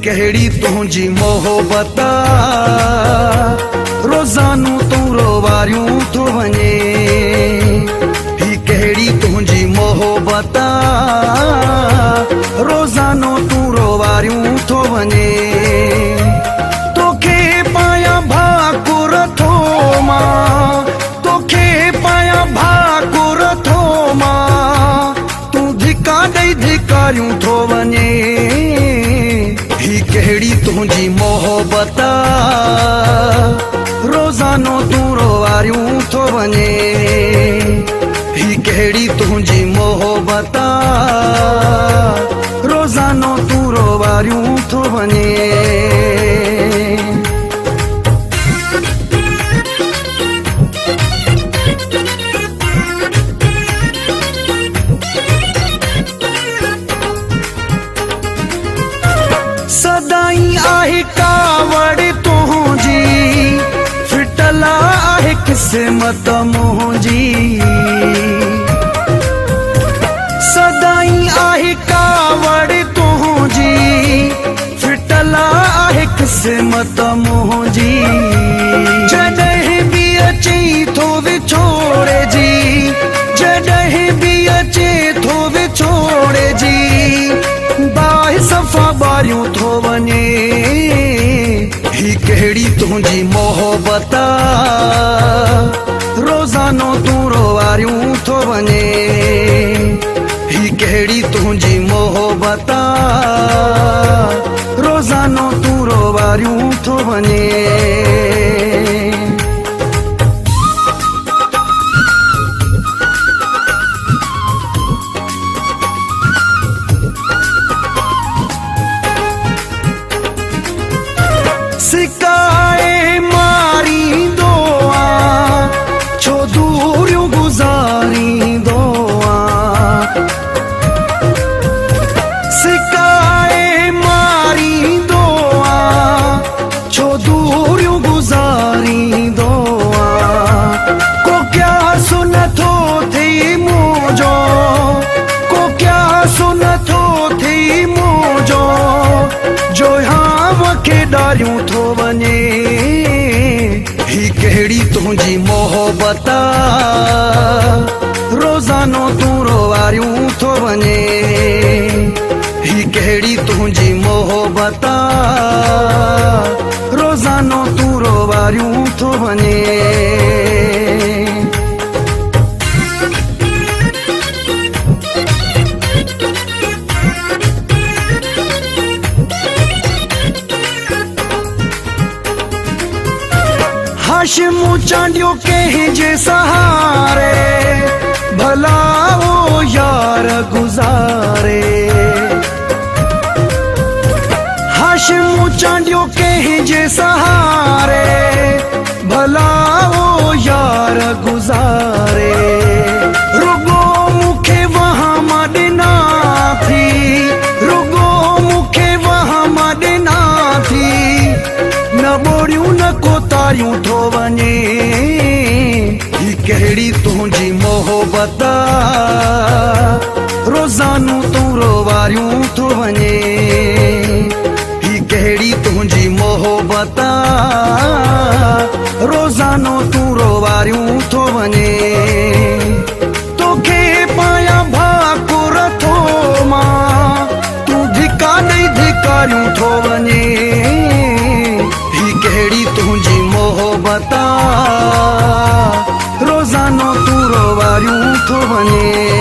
कहिड़ी तुंहिंजी मोहबत रोज़ानो तूं रोवारियूं थो वञे। ही कहिड़ी तुंहिंजी मोहबत रोज़ानो तूं रोवारियूं थो वञे। तोखे पाया भाकुर थो मां, तोखे पाया भाकुर थो मां, तूं धिका ॾेई धिकारियूं थो वञे। ही कहिड़ी तुंहिंजी मोहबत रोज़ानो तूं रोवारियूं थो वञे। ही कहिड़ी तुंहिंजी मोहबत रोज़ानो तूं रोवारियूं थो वञे। सदाई आहे कावड़ तुंहिंजी, फिटल आहे क़िस्मत मुंहिंजी। सदाई आहे कावड़ तुंहिंजी, फिटल आहे क़िस्मत मुंहिंजी। जॾहिं बि अचे थो विछोड़े जी, जॾहिं बि अचे थो विछोड़े जी, बाहि सफ़ा ॿारियूं थो वञे। ही कहिड़ी तुंहिंजी मोहबत रोज़ानो तूं रोवारियूं थो वञे। ही कहिड़ी तुंहिंजी मोहबत रोज़ानो तूं रोवारियूं थो वञे। सिकाए मारींदो आं, छो दूरियूं गुज़ारींदो आं। सिकाए मारींदो आं, छो दूरियूं गुज़ारींदो आं। को क्या सुनथो थी मुंहिंजो, को क्या सुनथो थी मुंहिंजो, जो खे ॾारियूं थो वञे। ही कहिड़ी तुंहिंजी मोहबत रोज़ानो तूं रोवारियूं थो वञे। ही कहिड़ी तुंहिंजी मोहबत रोज़ानो तूं रोवारियूं थो वञे। हाशिमु चांडियो कंहिंजे सहारे, भला वो यार गुज़ारे। हाशिमु चांडियो कंहिंजे सहारे, भला वो यार गुज़ारे। रुगो मूंखे वहां ॾिना थी, रुगो मूंखे वहां ॾिना थी, न ॿोड़ियूं न कोतारियूं थो वञे। ही कहिड़ी तुंहिंजी मोहबत रोज़ानो तूं रोवारियूं थो वञे। ही कहिड़ी तुंहिंजी मोहबत रोज़ानो तूं रोवारियूं थो वञे। तोखे पाया भाकुर थो मां, तूं धिका ॾेई धिकारियूं थो वञे। कहिड़ी तुंहिंजी मोहबत रोज़ानो तूं रोवारियूं थो वञे।